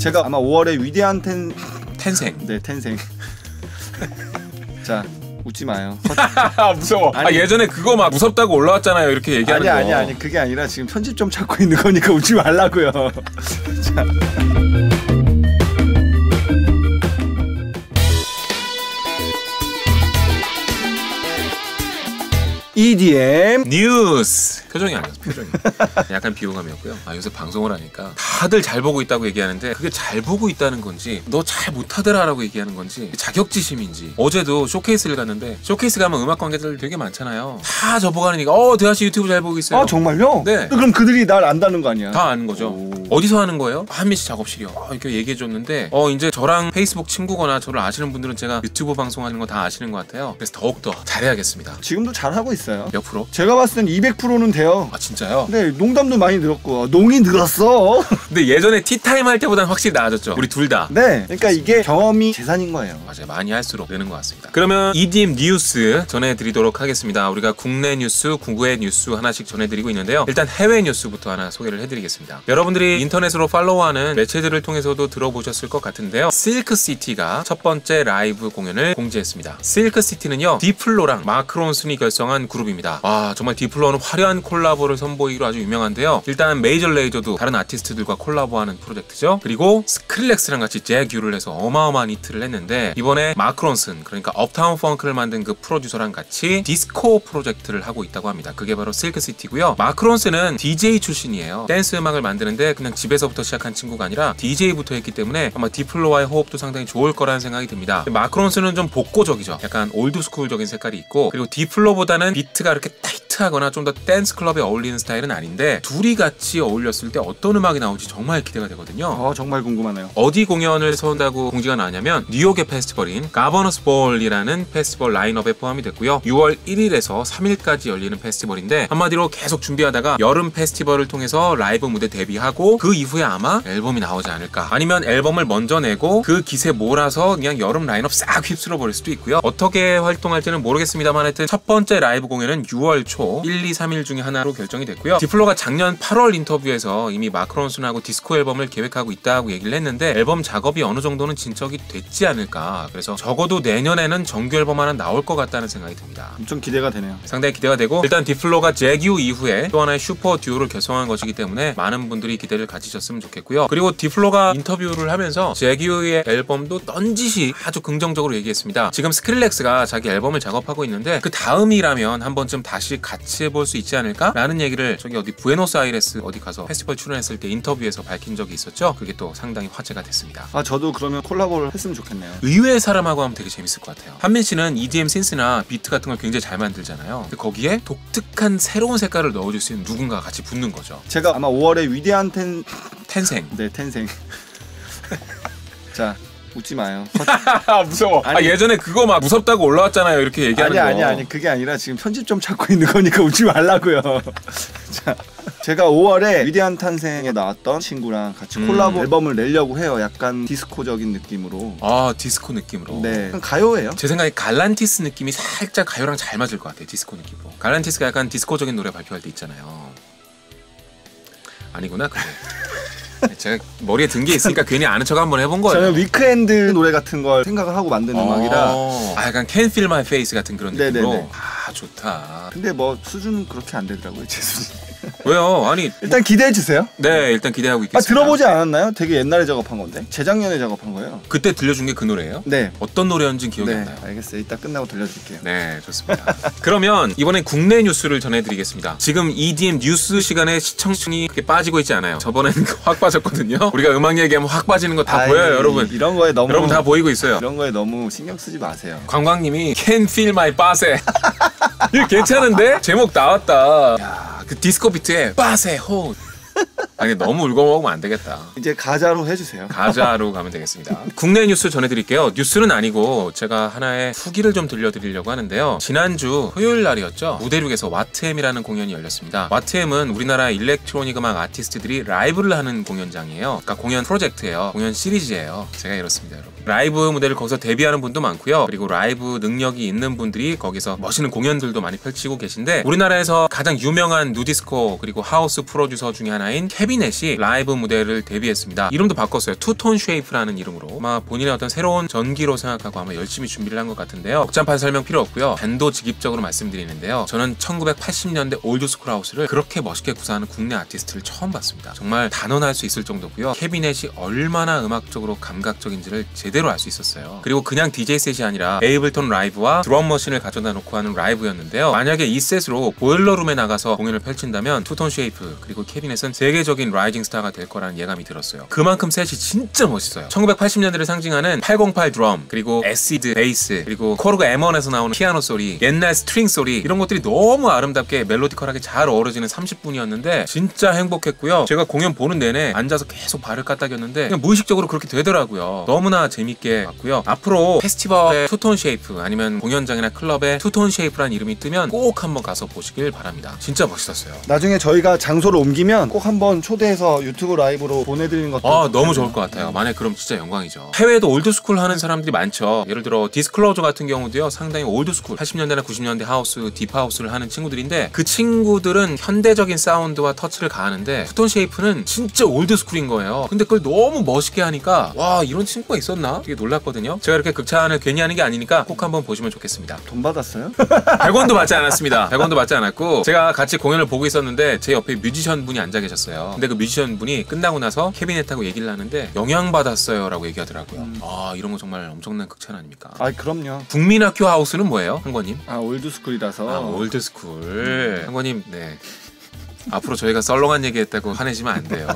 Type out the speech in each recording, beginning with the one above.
제가 아마 5월에 위대한 텐생. 네, 텐생. 자, 웃지 마요. 무서워. 아니, 예전에 그거 막 무섭다고 올라왔잖아요. 이렇게 얘기하는 거. 아니 그게 아니라 지금 편집 좀 찾고 있는 거니까 웃지 말라고요. 자. EDM 뉴스. 표정이 아니었어. 표정이. 약간 비호감이었고요. 요새 방송을 하니까 다들 잘 보고 있다고 얘기하는데 그게 잘 보고 있다는 건지 너 잘 못하더라 라고 얘기하는 건지 자격지심인지. 어제도 쇼케이스를 갔는데 쇼케이스 가면 음악 관계자들 되게 많잖아요. 다 저보가니까 대하씨 유튜브 잘 보고 있어요. 아 정말요? 네. 그럼 그들이 날 안다는 거 아니야? 다 아는 거죠. 어디서 하는 거예요? 한민씨 작업실이요. 이렇게 얘기해줬는데 이제 저랑 페이스북 친구거나 저를 아시는 분들은 제가 유튜브 방송하는 거 다 아시는 것 같아요. 그래서 더욱더 잘해야겠습니다. 지금도 잘하고 있어요. 몇 프로? 제가 봤을 땐 200%는 돼요. 아 진짜요? 네, 농담도 많이 늘었고 농이 늘었어. 근데 예전에 티타임 할 때보다는 확실히 나아졌죠. 우리 둘 다. 네, 그러니까 이게 경험이 재산인 거예요. 맞아요. 많이 할수록 느는 것 같습니다. 그러면 EDM 뉴스 전해드리도록 하겠습니다. 우리가 국내 뉴스, 국외 뉴스 하나씩 전해드리고 있는데요. 일단 해외 뉴스부터 하나 소개를 해드리겠습니다. 여러분들이 인터넷으로 팔로우하는 매체들을 통해서도 들어보셨을 것 같은데요. 실크시티가 첫 번째 라이브 공연을 공지했습니다. 실크시티는요, 디플로랑 마크 론슨이 결성한 그룹입니다. 정말 디플로는 화려한 콜라보를 선보이기로 아주 유명한데요. 일단 메이저 레이저도 다른 아티스트들과 콜라보하는 프로젝트죠. 그리고 스크릴렉스랑 같이 재규를 해서 어마어마한 히트를 했는데 이번에 마크 론슨, 그러니까 업타운 펑크를 만든 그 프로듀서랑 같이 디스코 프로젝트를 하고 있다고 합니다. 그게 바로 실크시티고요. 마크 론슨은 DJ 출신이에요. 댄스 음악을 만드는데 그냥 집에서부터 시작한 친구가 아니라 DJ부터 했기 때문에 아마 디플로와의 호흡도 상당히 좋을 거라는 생각이 듭니다. 마크 론슨은 좀 복고적이죠. 약간 올드스쿨적인 색깔이 있고, 그리고 디플로보다는 비트가 이렇게 타이트하거나 좀 더 댄스 클럽에 어울리는 스타일은 아닌데 둘이 같이 어울렸을 때 어떤 음악이 나올지 정말 기대가 되거든요. 정말 궁금하네요. 어디 공연을 선다고 공지가 나왔냐면 뉴욕의 페스티벌인 가버너스 볼이라는 페스티벌 라인업에 포함이 됐고요. 6월 1일에서 3일까지 열리는 페스티벌인데 한마디로 계속 준비하다가 여름 페스티벌을 통해서 라이브 무대 데뷔하고 그 이후에 아마 앨범이 나오지 않을까, 아니면 앨범을 먼저 내고 그 기세 몰아서 그냥 여름 라인업 싹 휩쓸어 버릴 수도 있고요. 어떻게 활동할지는 모르겠습니다만 하여튼 첫 번째 라이브 공연은 6월 초 1, 2, 3일 중에 하나로 결정이 됐고요. 디플로가 작년 8월 인터뷰에서 이미 마크 론슨하고 디스코 앨범을 계획하고 있다고 얘기를 했는데 앨범 작업이 어느 정도는 진척이 됐지 않을까, 그래서 적어도 내년에는 정규 앨범 하나 나올 것 같다는 생각이 듭니다. 엄청 기대가 되네요. 상당히 기대가 되고, 일단 디플로가 재규 이후에 또 하나의 슈퍼 듀오를 결성한 것이기 때문에 많은 분들이 기대를 가지셨으면 좋겠고요. 그리고 디플로가 인터뷰를 하면서 재규의 앨범도 넌지시 아주 긍정적으로 얘기했습니다. 지금 스크릴렉스가 자기 앨범을 작업하고 있는데 그 다음이라면 한 번쯤 다시 같이 해볼 수 있지 않을까? 라는 얘기를 저기 부에노스아이레스 어디 가서 페스티벌 출연했을 때 인터뷰에서 밝힌 적이 있었죠. 그게 또 상당히 화제가 됐습니다. 저도 그러면 콜라보를 했으면 좋겠네요. 의외의 사람하고 하면 되게 재밌을 것 같아요. 한민 씨는 EDM 센스나 비트 같은 걸 굉장히 잘 만들잖아요. 근데 거기에 독특한 새로운 색깔을 넣어줄 수 있는 누군가가 같이 붙는 거죠. 제가 아마 5월에 위대한 텐생. 네, 텐생. 자, 웃지 마요. 무서워. 예전에 그거 막 무섭다고 올라왔잖아요. 이렇게 얘기하는 거. 아니 그게 아니라 지금 편집 좀 찾고 있는 거니까 웃지 말라고요. 자, 제가 5월에 위대한 탄생에 나왔던 친구랑 같이 콜라보 앨범을 내려고 해요. 약간 디스코적인 느낌으로. 디스코 느낌으로. 네, 가요예요. 제 생각에 갈란티스 느낌이 살짝 가요랑 잘 맞을 것 같아요. 디스코 느낌으로. 갈란티스가 약간 디스코적인 노래 발표할 때 있잖아요. 아니구나. 그래. 제가 머리에 든 게 있으니까 괜히 아는 척 한번 해본 거예요. 저는 위크엔드 노래 같은 걸 생각을 하고 만든 음악이라. 약간 Can't Feel My Face 같은 그런 느낌으로. 네네네. 좋다. 근데 뭐 수준은 그렇게 안 되더라고요, 제 수준. 왜요? 아니 일단 기대해 주세요. 네, 일단 기대하고 있겠습니다. 들어보지 않았나요? 되게 옛날에 작업한 건데. 재작년에 작업한 거예요. 그때 들려준 게 그 노래예요? 네. 어떤 노래였는지 기억이 안 나요. 알겠어요. 이따 끝나고 들려드릴게요. 네, 좋습니다. 그러면 이번엔 국내 뉴스를 전해드리겠습니다. 지금 EDM 뉴스 시간에 시청층이 그렇게 빠지고 있지 않아요. 저번에는 확 빠졌거든요. 우리가 음악 얘기하면 확 빠지는 거 다 보여요, 여러분. 이런 거에 너무 여러분 다 보이고 있어요. 이런 거에 너무 신경 쓰지 마세요. 관광님이 Can Feel My Bass. 이거 괜찮은데? 제목 나왔다. 야, 그 디스코 비트에 바세 호. 아니 너무 울고먹으면 안 되겠다. 이제 가자로 해주세요. 가자로 가면 되겠습니다. 국내 뉴스 전해드릴게요. 뉴스는 아니고 제가 하나의 후기를 좀 들려드리려고 하는데요. 지난주 토요일 날이었죠. 무대륙에서 와트엠이라는 공연이 열렸습니다. 와트엠은 우리나라 일렉트로닉 음악 아티스트들이 라이브를 하는 공연장이에요. 그러니까 공연 프로젝트예요. 공연 시리즈예요. 제가 이렇습니다, 여러분. 라이브 무대를 거기서 데뷔하는 분도 많고요. 그리고 라이브 능력이 있는 분들이 거기서 멋있는 공연들도 많이 펼치고 계신데, 우리나라에서 가장 유명한 누디스코 그리고 하우스 프로듀서 중에 하나인 케비넷이 라이브 무대를 데뷔했습니다. 이름도 바꿨어요. 투톤 쉐이프라는 이름으로. 아마 본인의 어떤 새로운 전기로 생각하고 아마 열심히 준비를 한 것 같은데요. 복잡한 설명 필요 없고요. 단도직입적으로 말씀드리는데요. 저는 1980년대 올드스쿨 하우스를 그렇게 멋있게 구사하는 국내 아티스트를 처음 봤습니다. 정말 단언할 수 있을 정도고요. 케비넷이 얼마나 음악적으로 감각적인지를 제대로 알 수 있었어요. 그리고 그냥 DJ 셋이 아니라 에이블턴 라이브와 드럼 머신을 가져다 놓고 하는 라이브였는데요. 만약에 이 셋으로 보일러룸에 나가서 공연을 펼친다면 투톤 쉐이프 그리고 케비넷은 세계적인 라이징 스타가 될 거라는 예감이 들었어요. 그만큼 셋이 진짜 멋있어요. 1980년대를 상징하는 808 드럼, 그리고 애시드 베이스, 그리고 코르그 M1에서 나오는 피아노 소리, 옛날 스트링 소리, 이런 것들이 너무 아름답게 멜로디컬하게 잘 어우러지는 30분이었는데 진짜 행복했고요. 제가 공연 보는 내내 앉아서 계속 발을 까딱였는데 그냥 무의식적으로 그렇게 되더라고요. 너무나 재밌게 봤고요. 앞으로 페스티벌의 투톤 쉐이프 아니면 공연장이나 클럽에 투톤 쉐이프라는 이름이 뜨면 꼭 한번 가서 보시길 바랍니다. 진짜 멋있었어요. 나중에 저희가 장소를 옮기면 꼭 한번 초대해서 유튜브 라이브로 보내드리는 것도 너무 좋을 것 같아요. 만약 그럼 진짜 영광이죠. 해외에도 올드스쿨 하는 사람들이 많죠. 예를 들어 디스클로저 같은 경우도요, 상당히 올드스쿨 80년대나 90년대 하우스, 딥하우스를 하는 친구들인데 그 친구들은 현대적인 사운드와 터치를 가하는데 투톤 쉐이프는 진짜 올드스쿨인 거예요. 근데 그걸 너무 멋있게 하니까 와, 이런 친구가 있었나? 되게 놀랐거든요. 제가 이렇게 극찬을 괜히 하는 게 아니니까 꼭 한번 보시면 좋겠습니다. 돈 받았어요? 100원도 받지 않았습니다. 100원도 받지 않았고 제가 같이 공연을 보고 있었는데 제 옆에 뮤지션 분이 앉아 계셨어요. 근데 그 뮤지션 분이 끝나고 나서 케비넷하고 얘기를 하는데 영향받았어요 라고 얘기하더라고요. 이런 거 정말 엄청난 극찬 아닙니까? 그럼요. 국민학교 하우스는 뭐예요, 한권님? 올드스쿨이라서. 올드스쿨. 한권님, 네. 앞으로 저희가 썰렁한 얘기했다고 화내시면 안 돼요.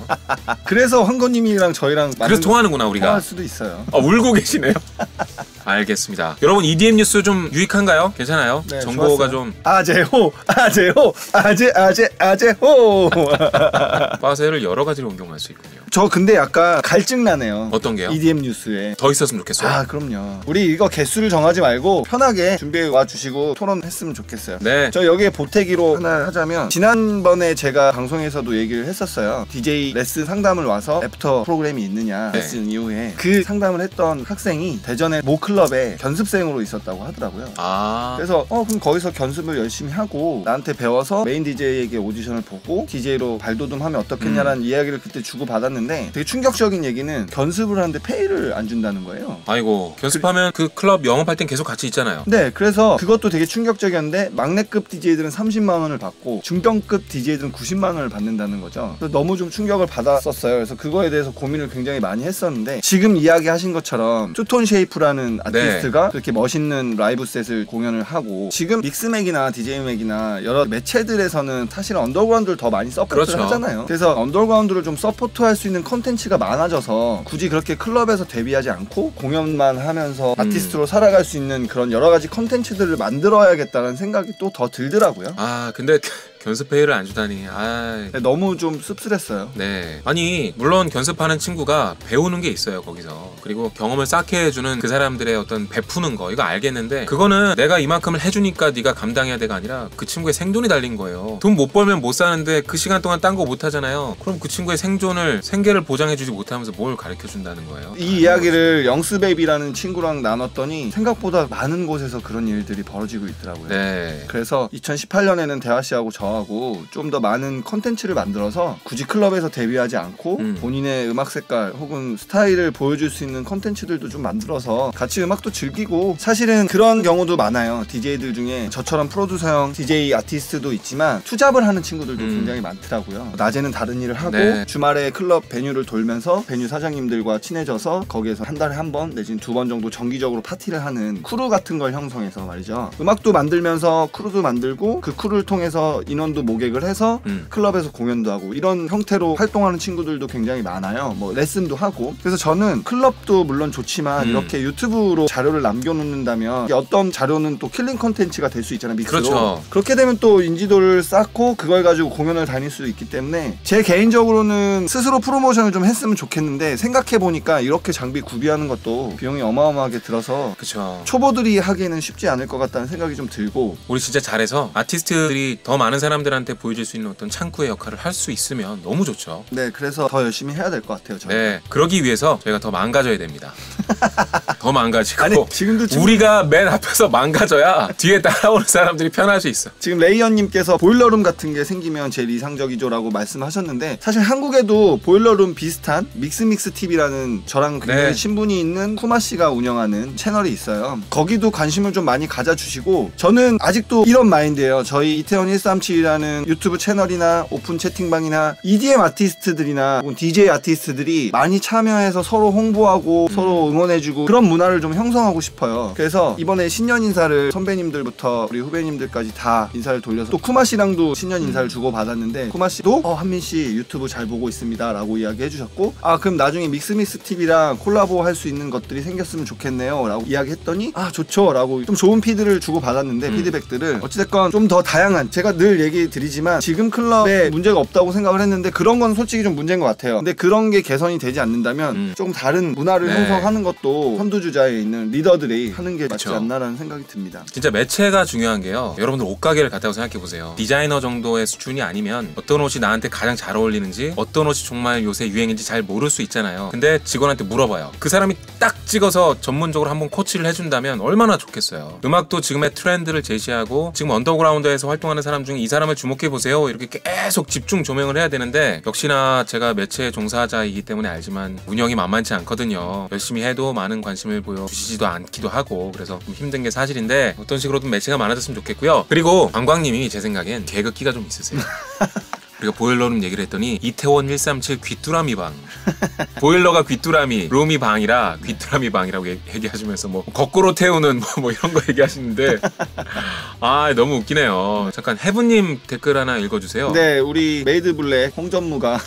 그래서 황건님이랑 저희랑 그래서 통하는구나 우리가. 통할 수도 있어요. 울고 계시네요. 알겠습니다. 여러분, EDM 뉴스 좀 유익한가요? 괜찮아요? 네, 정보가 좋았어요. 좀 아제호 아제호 파세를 여러 가지로 응용할 수 있군요. 저 근데 약간 갈증 나네요. 어떤 게요? EDM 뉴스에 더 있었으면 좋겠어요. 그럼요. 우리 이거 개수를 정하지 말고 편하게 준비해 와 주시고 토론했으면 좋겠어요. 네. 저 여기에 보태기로 하나 하자면, 지난번에 제가 방송에서도 얘기를 했었어요. DJ 레슨 상담을 와서 애프터 프로그램이 있느냐, 네. 레슨 이후에 그 상담을 했던 학생이 대전의 모 클럽에 견습생으로 있었다고 하더라고요. 그래서 그럼 거기서 견습을 열심히 하고 나한테 배워서 메인 DJ에게 오디션을 보고 DJ로 발돋움하면 어떻겠냐라는 이야기를 그때 주고 받았는데, 되게 충격적인 얘기는 견습을 하는데 페이를 안 준다는 거예요. 아이고, 견습하면 그 클럽 영업할 땐 계속 같이 있잖아요. 네, 그래서 그것도 되게 충격적이었는데 막내급 DJ들은 30만 원을 받고 중견급 DJ들은 90만 원을 받는다는 거죠. 그래서 너무 좀 충격을 받았었어요. 그래서 그거에 대해서 고민을 굉장히 많이 했었는데, 지금 이야기하신 것처럼 투톤 쉐이프라는 아티스트가 그렇게 멋있는 라이브 셋을 공연을 하고, 지금 믹스맥이나 DJ맥이나 여러 매체들에서는 사실 언더그라운드를 더 많이 서포트를 하잖아요. 그래서 언더그라운드를 좀 서포트할 수 있는 컨텐츠가 많아져서 굳이 그렇게 클럽에서 데뷔하지 않고 공연만 하면서 아티스트로 살아갈 수 있는 그런 여러 가지 컨텐츠들을 만들어야겠다는 생각이 또 더 들더라고요. 근데 견습회의를 안 주다니. 너무 좀 씁쓸했어요. 네. 아니, 물론 견습하는 친구가 배우는 게 있어요, 거기서. 그리고 경험을 쌓게 해주는 그 사람들의 어떤 베푸는 거, 이거 알겠는데, 그거는 내가 이만큼을 해주니까 네가 감당해야 돼가 아니라 그 친구의 생존이 달린 거예요. 돈 못 벌면 못 사는데 그 시간 동안 딴 거 못 하잖아요. 그럼 그 친구의 생계를 보장해주지 못하면서 뭘 가르쳐준다는 거예요? 이 이야기를 영스베이비라는 친구랑 나눴더니 생각보다 많은 곳에서 그런 일들이 벌어지고 있더라고요. 네. 그래서 2018년에는 대화씨하고 저하고 좀 더 많은 컨텐츠를 만들어서 굳이 클럽에서 데뷔하지 않고 본인의 음악 색깔 혹은 스타일을 보여줄 수 있는 컨텐츠들도 좀 만들어서 같이 음악도 즐기고, 사실은 그런 경우도 많아요. DJ들 중에 저처럼 프로듀서형 DJ 아티스트도 있지만 투잡을 하는 친구들도 굉장히 많더라고요. 낮에는 다른 일을 하고 주말에 클럽 베뉴를 돌면서 베뉴 사장님들과 친해져서 거기에서 한 달에 한 번 내지는 2번 정도 정기적으로 파티를 하는 크루 같은 걸 형성해서 말이죠. 음악도 만들면서 크루도 만들고 그 크루를 통해서 인원도 모객을 해서 클럽에서 공연도 하고, 이런 형태로 활동하는 친구들도 굉장히 많아요. 뭐 레슨도 하고. 그래서 저는 클럽도 물론 좋지만 이렇게 유튜브로 자료를 남겨놓는다면 어떤 자료는 또 킬링 컨텐츠가 될 수 있잖아요, 믹스로. 그렇죠. 그렇게 되면 또 인지도를 쌓고 그걸 가지고 공연을 다닐 수 있기 때문에 제 개인적으로는 스스로 프로모션을 좀 했으면 좋겠는데, 생각해보니까 이렇게 장비 구비하는 것도 비용이 어마어마하게 들어서 그쵸. 초보들이 하기에는 쉽지 않을 것 같다는 생각이 좀 들고, 우리 진짜 잘해서 아티스트들이 더 많은 사람들한테 보여줄 수 있는 어떤 창구의 역할을 할 수 있으면 너무 좋죠. 네, 그래서 더 열심히 해야 될 것 같아요, 저는. 네, 그러기 위해서 저희가 더 망가져야 됩니다. 더 망가지고 아니, 지금도 우리가 맨 앞에서 망가져야 뒤에 따라오는 사람들이 편할 수 있어. 지금 레이언님께서 보일러룸 같은 게 생기면 제일 이상적이죠 라고 말씀하셨는데, 사실 한국에도 보일러룸 비슷한 믹스믹스 TV라는 저랑 굉장히 친분이 있는 쿠마씨가 운영하는 채널이 있어요. 거기도 관심을 좀 많이 가져주시고, 저는 아직도 이런 마인드예요. 저희 이태원 137이라는 유튜브 채널이나 오픈 채팅방이나 EDM 아티스트들이나 혹은 DJ 아티스트들이 많이 참여해서 서로 홍보하고 서로 응원해주고 그런 문화를 좀 형성하고 싶어요. 그래서 이번에 신년 인사를 선배님들부터 우리 후배님들까지 다 인사를 돌려서, 또 쿠마씨랑도 신년 인사를 주고 받았는데, 쿠마씨도 한민씨 유튜브 잘 보고 있습니다 라고 이야기 해주셨고, 그럼 나중에 믹스믹스 TV랑 콜라보 할 수 있는 것들이 생겼으면 좋겠네요 라고 이야기 했더니 좋죠 라고 좀 좋은 피드를 주고 받았는데, 피드백들을 어찌됐건 좀 더 다양한, 제가 늘 얘기 드리지만 지금 클럽에 문제가 없다고 생각을 했는데 그런 건 솔직히 좀 문제인 것 같아요. 근데 그런 게 개선이 되지 않는다면 조금 다른 문화를 형성하는 것도 선두주자에 있는 리더들이 하는 게 맞지 않나라는 생각이 듭니다. 진짜 매체가 중요한 게요, 여러분들 옷가게를 갔다고 생각해보세요. 디자이너 정도의 수준이 아니면 어떤 옷이 나한테 가장 잘 어울리는지, 어떤 옷이 정말 요새 유행인지 잘 모를 수 있잖아요. 근데 직원한테 물어봐요. 그 사람이 딱 찍어서 전문적으로 한번 코치를 해준다면 얼마나 좋겠어요. 음악도 지금의 트렌드를 제시하고, 지금 언더그라운드에서 활동하는 사람 중에 이 사람을 주목해보세요 이렇게 계속 집중 조명을 해야 되는데, 역시나 제가 매체 종사자이기 때문에 알지만 운영이 만만치 않거든요. 열심히 해도 많은 관심을 보여주시지도 않기도 하고, 그래서 좀 힘든 게 사실인데 어떤 식으로든 매체가 많아졌으면 좋겠고요. 그리고 관광님이 제 생각엔 개그기가 좀 있으세요. 우리가 보일러룸 얘기를 했더니 이태원 137 귀뚜라미 방, 보일러가 귀뚜라미, 룸이 방이라 귀뚜라미 방이라고 얘기하시면서 뭐 거꾸로 태우는 뭐 이런 거 얘기하시는데 너무 웃기네요. 잠깐 해부님 댓글 하나 읽어주세요. 네, 우리 메이드블랙 홍전무가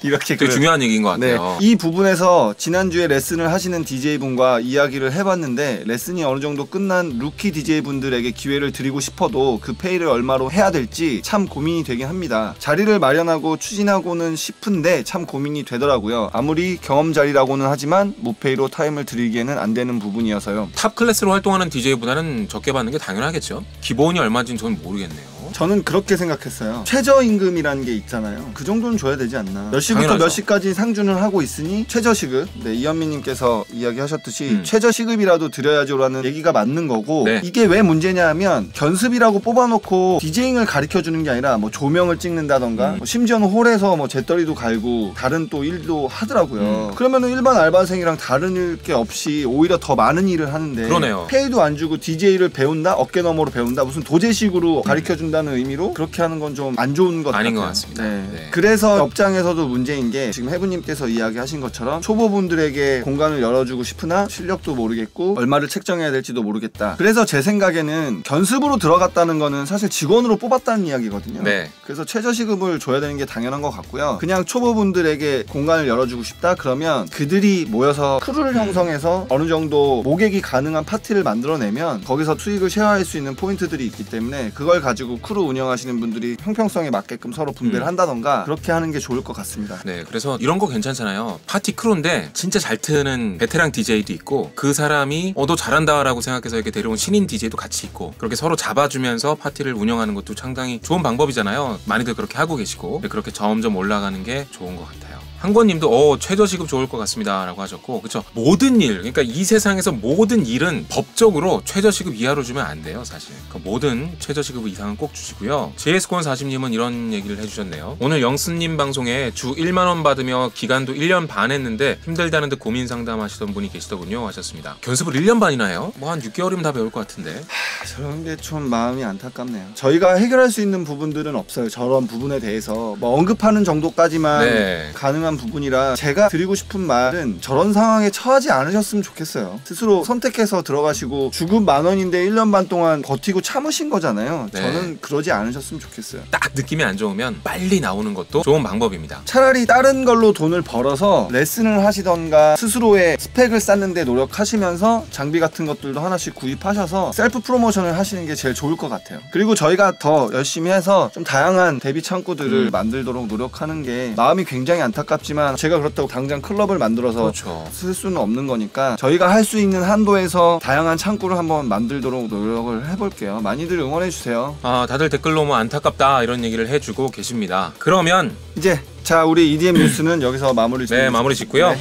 이렇게 되게 중요한 얘기인 것 같아요. 이 부분에서 지난주에 레슨을 하시는 DJ분과 이야기를 해봤는데, 레슨이 어느 정도 끝난 루키 DJ분들에게 기회를 드리고 싶어도 그 페이를 얼마로 해야 될지 참 고민이 되긴 합니다. 자리를 마련하고 추진하고는 싶은데 참 고민이 되더라고요. 아무리 경험 자리라고는 하지만 무페이로 타임을 드리기에는 안 되는 부분이어서요. 탑 클래스로 활동하는 DJ보다는 적게 받는 게 당연하겠죠. 기본이 얼마인지는 저는 모르겠네요. 저는 그렇게 생각했어요. 최저임금이라는 게 있잖아요. 그 정도는 줘야 되지 않나. 몇 시부터 당연하죠. 몇 시까지 상준을 하고 있으니 최저시급, 이현미님께서 이야기하셨듯이 최저시급이라도 드려야죠라는 얘기가 맞는 거고, 이게 왜 문제냐 하면 견습이라고 뽑아놓고 디제잉을 가르쳐주는 게 아니라 뭐 조명을 찍는다던가 심지어는 홀에서 뭐 재떨이도 갈고 다른 또 일도 하더라고요. 그러면은 일반 알바생이랑 다른 일 게 없이 오히려 더 많은 일을 하는데, 그러네요. 페이도 안 주고 DJ를 배운다? 어깨너머로 배운다? 무슨 도제식으로 가르쳐준다는 의미로 그렇게 하는 건 좀 안 좋은 것 같아요. 아닌 것 같습니다. 그래서 업장에서도 문제인 게, 지금 해부님께서 이야기하신 것처럼 초보분들에게 공간을 열어주고 싶으나 실력도 모르겠고 얼마를 책정해야 될지도 모르겠다. 그래서 제 생각에는 견습으로 들어갔다는 거는 사실 직원으로 뽑았다는 이야기거든요. 그래서 최저시급을 줘야 되는 게 당연한 것 같고요. 그냥 초보분들에게 공간을 열어주고 싶다 그러면 그들이 모여서 크루를 형성해서 어느 정도 모객이 가능한 파티를 만들어내면 거기서 수익을 쉐어할 수 있는 포인트들이 있기 때문에, 그걸 가지고 크루 운영하시는 분들이 형평성에 맞게끔 서로 분배를 한다던가 그렇게 하는 게 좋을 것 같습니다. 그래서 이런 거 괜찮잖아요. 파티 크루인데 진짜 잘 트는 베테랑 DJ도 있고, 그 사람이 너 잘한다 라고 생각해서 이렇게 데려온 신인 DJ도 같이 있고, 그렇게 서로 잡아주면서 파티를 운영하는 것도 상당히 좋은 방법이잖아요. 많이들 그렇게 하고 계시고, 그렇게 점점 올라가는 게 좋은 것 같아요. 한권님도 최저시급 좋을 것 같습니다 라고 하셨고, 그쵸, 모든 일, 그러니까 이 세상에서 모든 일은 법적으로 최저시급 이하로 주면 안 돼요 사실. 그러니까 모든 최저시급 이상은 꼭 주시고요. JS콘40님은 이런 얘기를 해주셨네요. 오늘 영스님 방송에 주 1만원 받으며 기간도 1년 반 했는데 힘들다는 듯 고민 상담하시던 분이 계시더군요 하셨습니다. 견습을 1년 반이나 해요? 뭐 한 6개월이면 다 배울 것 같은데. 저런 게 좀 마음이 안타깝네요. 저희가 해결할 수 있는 부분들은 없어요. 저런 부분에 대해서 뭐 언급하는 정도까지만 가능한 부분이라, 제가 드리고 싶은 말은 저런 상황에 처하지 않으셨으면 좋겠어요. 스스로 선택해서 들어가시고 주급 10,000원인데 1년 반 동안 버티고 참으신 거잖아요. 저는 그러지 않으셨으면 좋겠어요. 딱 느낌이 안 좋으면 빨리 나오는 것도 좋은 방법입니다. 차라리 다른 걸로 돈을 벌어서 레슨을 하시던가 스스로의 스펙을 쌓는 데 노력하시면서 장비 같은 것들도 하나씩 구입하셔서 셀프 프로모션을 하시는 게 제일 좋을 것 같아요. 그리고 저희가 더 열심히 해서 좀 다양한 데뷔 창구들을 만들도록 노력하는 게, 마음이 굉장히 안타깝지만 제가 그렇다고 당장 클럽을 만들어서 쓸 수는 없는 거니까 저희가 할 수 있는 한도에서 다양한 창구를 한번 만들도록 노력을 해볼게요. 많이들 응원해주세요. 다들 댓글로 뭐 안타깝다 이런 얘기를 해주고 계십니다. 그러면 이제 우리 EDM 뉴스는 여기서 마무리 짓고요. 마무리 짓고요.